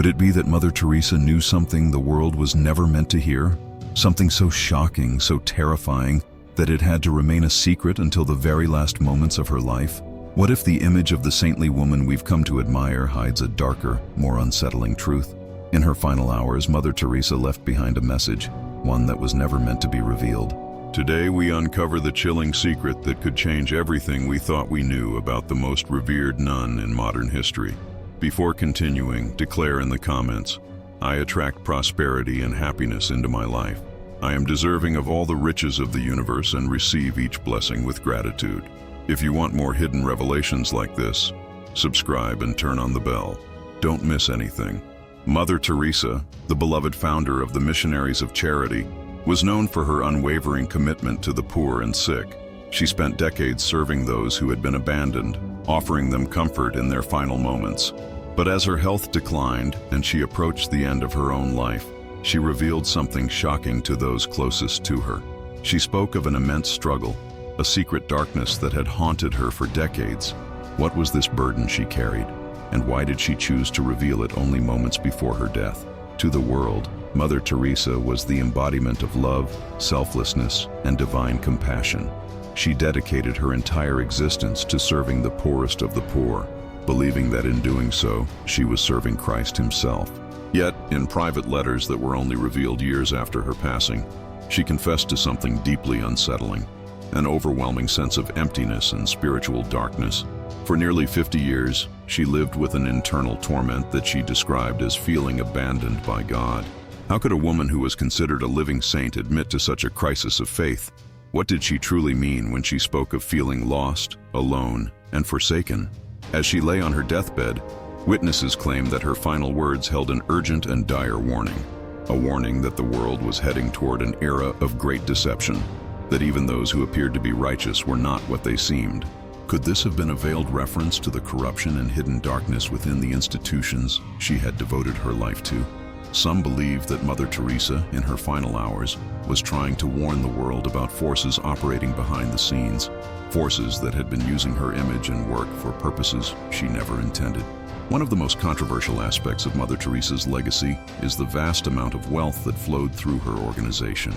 Could it be that Mother Teresa knew something the world was never meant to hear? Something so shocking, so terrifying, that it had to remain a secret until the very last moments of her life? What if the image of the saintly woman we've come to admire hides a darker, more unsettling truth? In her final hours, Mother Teresa left behind a message, one that was never meant to be revealed. Today we uncover the chilling secret that could change everything we thought we knew about the most revered nun in modern history. Before continuing, declare in the comments, "I attract prosperity and happiness into my life. I am deserving of all the riches of the universe and receive each blessing with gratitude." If you want more hidden revelations like this, subscribe and turn on the bell. Don't miss anything. Mother Teresa, the beloved founder of the Missionaries of Charity, was known for her unwavering commitment to the poor and sick. She spent decades serving those who had been abandoned, offering them comfort in their final moments. But as her health declined and she approached the end of her own life, she revealed something shocking to those closest to her. She spoke of an immense struggle, a secret darkness that had haunted her for decades. What was this burden she carried, and why did she choose to reveal it only moments before her death? To the world, Mother Teresa was the embodiment of love, selflessness, and divine compassion. She dedicated her entire existence to serving the poorest of the poor, believing that in doing so, she was serving Christ himself. Yet, in private letters that were only revealed years after her passing, she confessed to something deeply unsettling, an overwhelming sense of emptiness and spiritual darkness. For nearly 50 years, she lived with an internal torment that she described as feeling abandoned by God. How could a woman who was considered a living saint admit to such a crisis of faith? What did she truly mean when she spoke of feeling lost, alone, and forsaken? As she lay on her deathbed, witnesses claimed that her final words held an urgent and dire warning, a warning that the world was heading toward an era of great deception, that even those who appeared to be righteous were not what they seemed. Could this have been a veiled reference to the corruption and hidden darkness within the institutions she had devoted her life to? Some believe that Mother Teresa, in her final hours, was trying to warn the world about forces operating behind the scenes, forces that had been using her image and work for purposes she never intended. One of the most controversial aspects of Mother Teresa's legacy is the vast amount of wealth that flowed through her organization.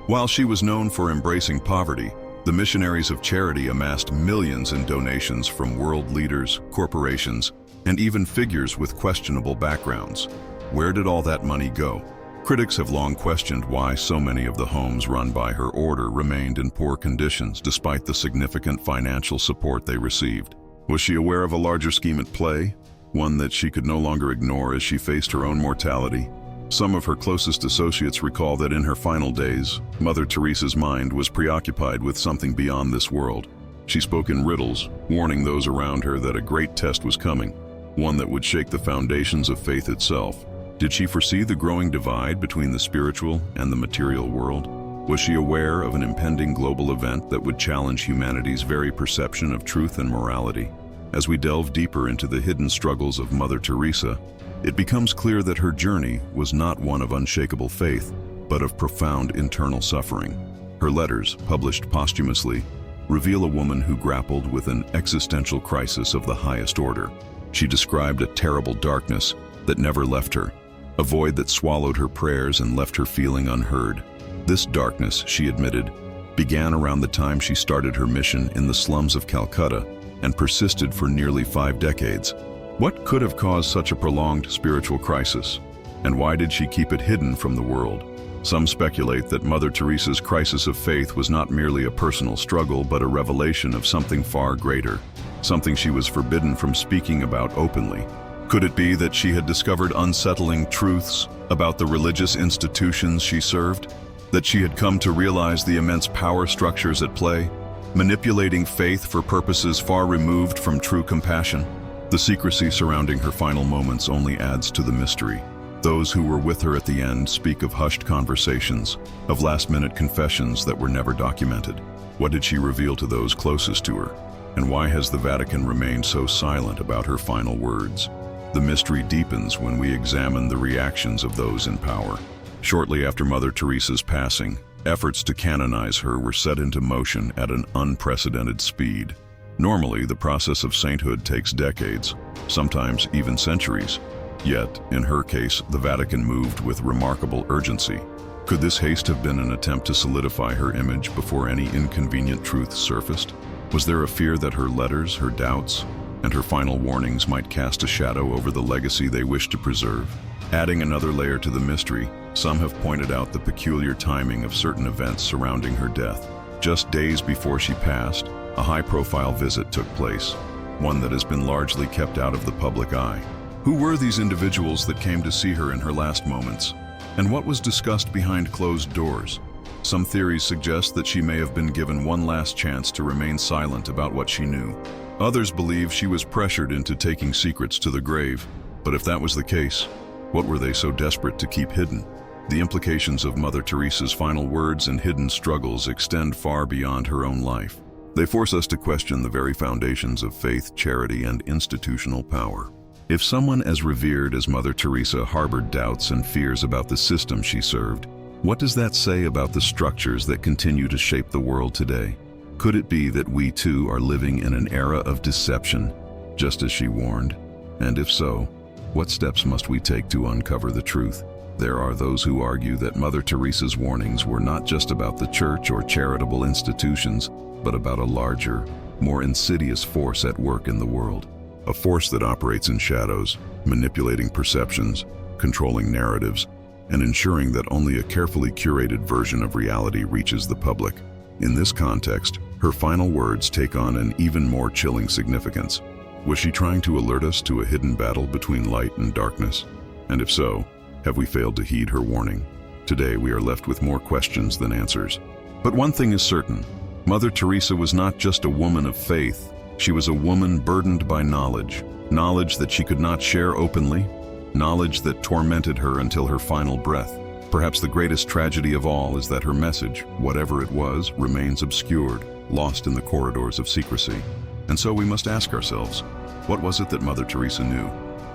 While she was known for embracing poverty, the Missionaries of Charity amassed millions in donations from world leaders, corporations, and even figures with questionable backgrounds. Where did all that money go? Critics have long questioned why so many of the homes run by her order remained in poor conditions despite the significant financial support they received. Was she aware of a larger scheme at play, one that she could no longer ignore as she faced her own mortality? Some of her closest associates recall that in her final days, Mother Teresa's mind was preoccupied with something beyond this world. She spoke in riddles, warning those around her that a great test was coming, one that would shake the foundations of faith itself. Did she foresee the growing divide between the spiritual and the material world? Was she aware of an impending global event that would challenge humanity's very perception of truth and morality? As we delve deeper into the hidden struggles of Mother Teresa, it becomes clear that her journey was not one of unshakable faith, but of profound internal suffering. Her letters, published posthumously, reveal a woman who grappled with an existential crisis of the highest order. She described a terrible darkness that never left her, a void that swallowed her prayers and left her feeling unheard. This darkness, she admitted, began around the time she started her mission in the slums of Calcutta and persisted for nearly 5 decades. What could have caused such a prolonged spiritual crisis? And why did she keep it hidden from the world? Some speculate that Mother Teresa's crisis of faith was not merely a personal struggle, but a revelation of something far greater, something she was forbidden from speaking about openly. Could it be that she had discovered unsettling truths about the religious institutions she served? That she had come to realize the immense power structures at play, manipulating faith for purposes far removed from true compassion? The secrecy surrounding her final moments only adds to the mystery. Those who were with her at the end speak of hushed conversations, of last-minute confessions that were never documented. What did she reveal to those closest to her? And why has the Vatican remained so silent about her final words? The mystery deepens when we examine the reactions of those in power. Shortly after Mother Teresa's passing, efforts to canonize her were set into motion at an unprecedented speed. Normally, the process of sainthood takes decades, sometimes even centuries. Yet, in her case, the Vatican moved with remarkable urgency. Could this haste have been an attempt to solidify her image before any inconvenient truth surfaced? Was there a fear that her letters, her doubts, and her final warnings might cast a shadow over the legacy they wished to preserve? Adding another layer to the mystery, some have pointed out the peculiar timing of certain events surrounding her death. Just days before she passed, a high-profile visit took place, one that has been largely kept out of the public eye. Who were these individuals that came to see her in her last moments? And what was discussed behind closed doors? Some theories suggest that she may have been given one last chance to remain silent about what she knew. Others believe she was pressured into taking secrets to the grave. But if that was the case, what were they so desperate to keep hidden? The implications of Mother Teresa's final words and hidden struggles extend far beyond her own life. They force us to question the very foundations of faith, charity, and institutional power. If someone as revered as Mother Teresa harbored doubts and fears about the system she served, what does that say about the structures that continue to shape the world today? Could it be that we too are living in an era of deception, just as she warned? And if so, what steps must we take to uncover the truth? There are those who argue that Mother Teresa's warnings were not just about the church or charitable institutions, but about a larger, more insidious force at work in the world. A force that operates in shadows, manipulating perceptions, controlling narratives, and ensuring that only a carefully curated version of reality reaches the public. In this context, her final words take on an even more chilling significance. Was she trying to alert us to a hidden battle between light and darkness? And if so, have we failed to heed her warning? Today we are left with more questions than answers. But one thing is certain, Mother Teresa was not just a woman of faith. She was a woman burdened by knowledge that she could not share openly, knowledge that tormented her until her final breath. Perhaps the greatest tragedy of all is that her message, whatever it was, remains obscured, lost in the corridors of secrecy. And so we must ask ourselves, what was it that Mother Teresa knew?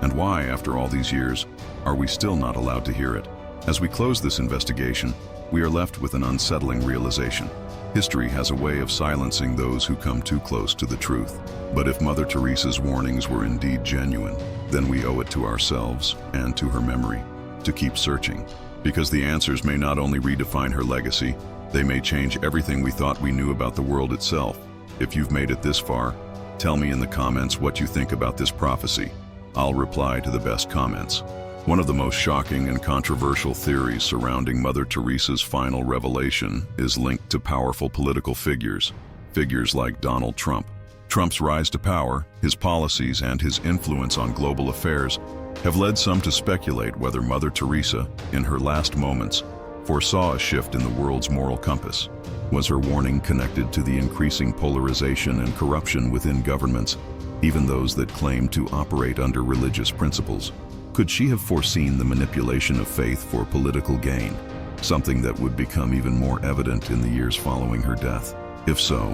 And why, after all these years, are we still not allowed to hear it? As we close this investigation, we are left with an unsettling realization. History has a way of silencing those who come too close to the truth. But if Mother Teresa's warnings were indeed genuine, then we owe it to ourselves and to her memory to keep searching. Because the answers may not only redefine her legacy, they may change everything we thought we knew about the world itself. If you've made it this far, tell me in the comments what you think about this prophecy. I'll reply to the best comments. One of the most shocking and controversial theories surrounding Mother Teresa's final revelation is linked to powerful political figures like Donald Trump. Trump's rise to power, his policies, and his influence on global affairs have led some to speculate whether Mother Teresa, in her last moments, foresaw a shift in the world's moral compass. Was her warning connected to the increasing polarization and corruption within governments, even those that claim to operate under religious principles? Could she have foreseen the manipulation of faith for political gain, something that would become even more evident in the years following her death? If so,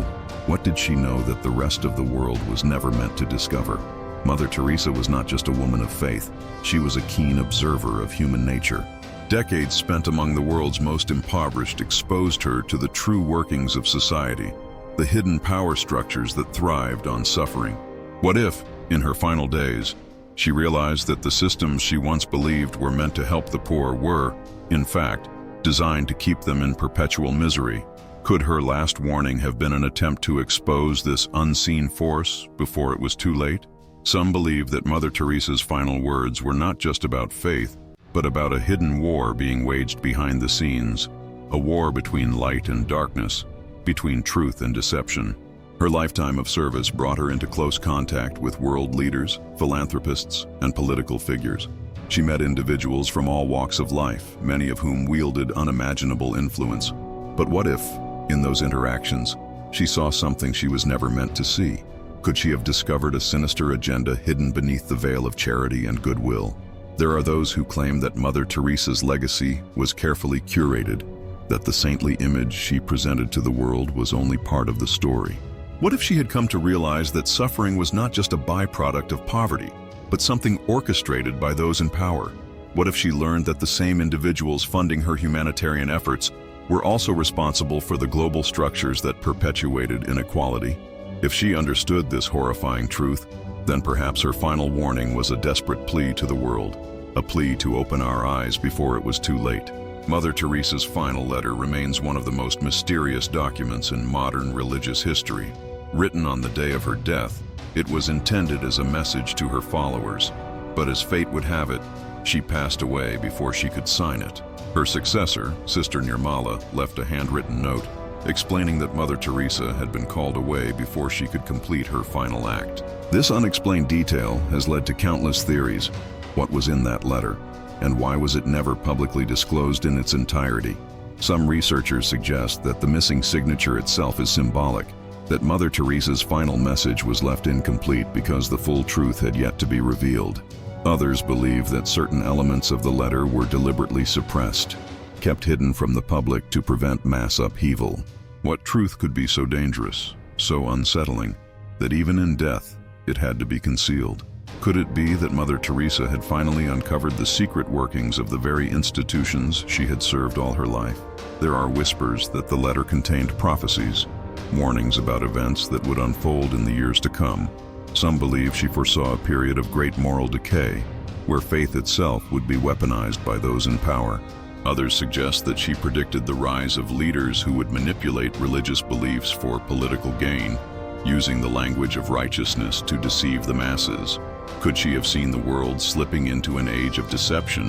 what did she know that the rest of the world was never meant to discover? Mother Teresa was not just a woman of faith, she was a keen observer of human nature. Decades spent among the world's most impoverished exposed her to the true workings of society, the hidden power structures that thrived on suffering. What if, in her final days, she realized that the systems she once believed were meant to help the poor were, in fact, designed to keep them in perpetual misery? Could her last warning have been an attempt to expose this unseen force before it was too late? Some believe that Mother Teresa's final words were not just about faith, but about a hidden war being waged behind the scenes, a war between light and darkness, between truth and deception. Her lifetime of service brought her into close contact with world leaders, philanthropists, and political figures. She met individuals from all walks of life, many of whom wielded unimaginable influence. But what if, in those interactions, she saw something she was never meant to see? Could she have discovered a sinister agenda hidden beneath the veil of charity and goodwill? There are those who claim that Mother Teresa's legacy was carefully curated, that the saintly image she presented to the world was only part of the story. What if she had come to realize that suffering was not just a byproduct of poverty, but something orchestrated by those in power? What if she learned that the same individuals funding her humanitarian efforts were also responsible for the global structures that perpetuated inequality? If she understood this horrifying truth, then perhaps her final warning was a desperate plea to the world. a plea to open our eyes before it was too late. Mother Teresa's final letter remains one of the most mysterious documents in modern religious history. Written on the day of her death, it was intended as a message to her followers, but as fate would have it, she passed away before she could sign it. Her successor, Sister Nirmala, left a handwritten note explaining that Mother Teresa had been called away before she could complete her final act. This unexplained detail has led to countless theories. What was in that letter, and why was it never publicly disclosed in its entirety? Some researchers suggest that the missing signature itself is symbolic, that Mother Teresa's final message was left incomplete because the full truth had yet to be revealed. Others believe that certain elements of the letter were deliberately suppressed, kept hidden from the public to prevent mass upheaval. What truth could be so dangerous, so unsettling, that even in death, it had to be concealed? Could it be that Mother Teresa had finally uncovered the secret workings of the very institutions she had served all her life? There are whispers that the letter contained prophecies, warnings about events that would unfold in the years to come. Some believe she foresaw a period of great moral decay, where faith itself would be weaponized by those in power. Others suggest that she predicted the rise of leaders who would manipulate religious beliefs for political gain, using the language of righteousness to deceive the masses. Could she have seen the world slipping into an age of deception,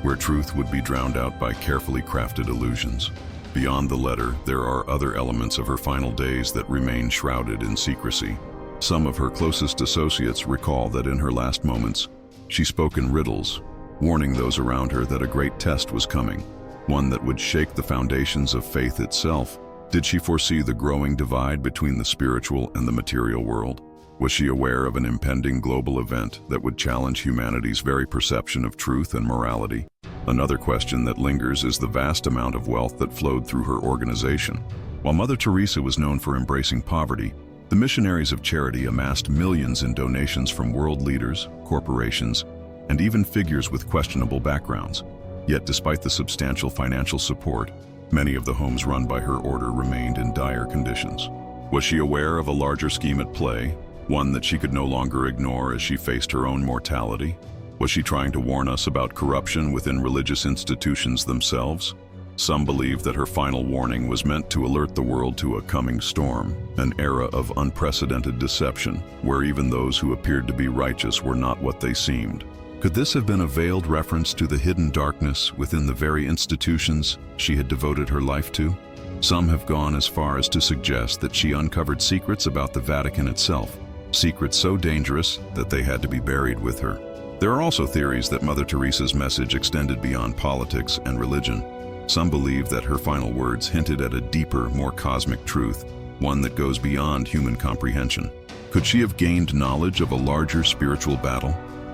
where truth would be drowned out by carefully crafted illusions? Beyond the letter, there are other elements of her final days that remain shrouded in secrecy. Some of her closest associates recall that in her last moments, she spoke in riddles, warning those around her that a great test was coming, one that would shake the foundations of faith itself. Did she foresee the growing divide between the spiritual and the material world? Was she aware of an impending global event that would challenge humanity's very perception of truth and morality? Another question that lingers is the vast amount of wealth that flowed through her organization. While Mother Teresa was known for embracing poverty, the missionaries of charity amassed millions in donations from world leaders, corporations, and even figures with questionable backgrounds. Yet despite the substantial financial support, many of the homes run by her order remained in dire conditions. Was she aware of a larger scheme at play, one that she could no longer ignore as she faced her own mortality? Was she trying to warn us about corruption within religious institutions themselves? Some believe that her final warning was meant to alert the world to a coming storm, an era of unprecedented deception, where even those who appeared to be righteous were not what they seemed. Could this have been a veiled reference to the hidden darkness within the very institutions she had devoted her life to? Some have gone as far as to suggest that she uncovered secrets about the Vatican itself, secrets so dangerous that they had to be buried with her. There are also theories that Mother Teresa's message extended beyond politics and religion. Some believe that her final words hinted at a deeper, more cosmic truth, one that goes beyond human comprehension. Could she have gained knowledge of a larger spiritual battle,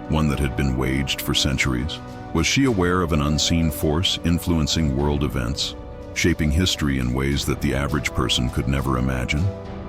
one that had been waged for centuries? Was she aware of an unseen force influencing world events, shaping history in ways that the average person could never imagine?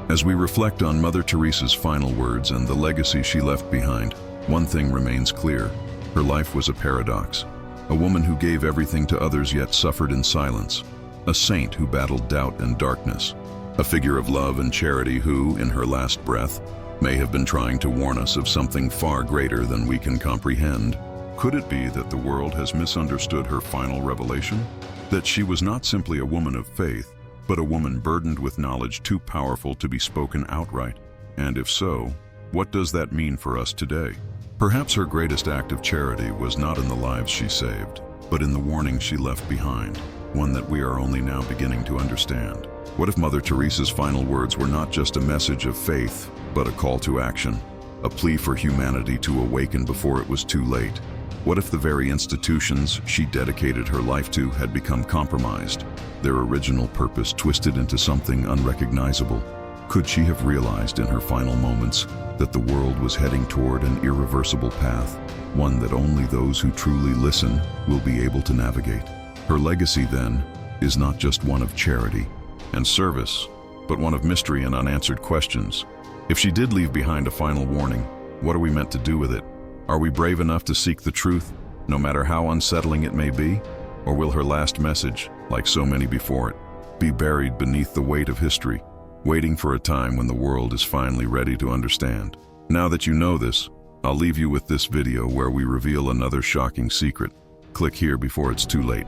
As we reflect on Mother Teresa's final words and the legacy she left behind, one thing remains clear. Her life was a paradox. A woman who gave everything to others yet suffered in silence. A saint who battled doubt and darkness. A figure of love and charity who, in her last breath, may have been trying to warn us of something far greater than we can comprehend. Could it be that the world has misunderstood her final revelation? That she was not simply a woman of faith, but a woman burdened with knowledge too powerful to be spoken outright? And if so, what does that mean for us today? Perhaps her greatest act of charity was not in the lives she saved, but in the warning she left behind, one that we are only now beginning to understand. What if Mother Teresa's final words were not just a message of faith, but a call to action, a plea for humanity to awaken before it was too late? What if the very institutions she dedicated her life to had become compromised, their original purpose twisted into something unrecognizable? Could she have realized in her final moments that the world was heading toward an irreversible path, one that only those who truly listen will be able to navigate? Her legacy, then, is not just one of charity and service, but one of mystery and unanswered questions. If she did leave behind a final warning, what are we meant to do with it? Are we brave enough to seek the truth, no matter how unsettling it may be? Or will her last message, like so many before it, be buried beneath the weight of history, waiting for a time when the world is finally ready to understand? Now that you know this, I'll leave you with this video where we reveal another shocking secret. Click here before it's too late.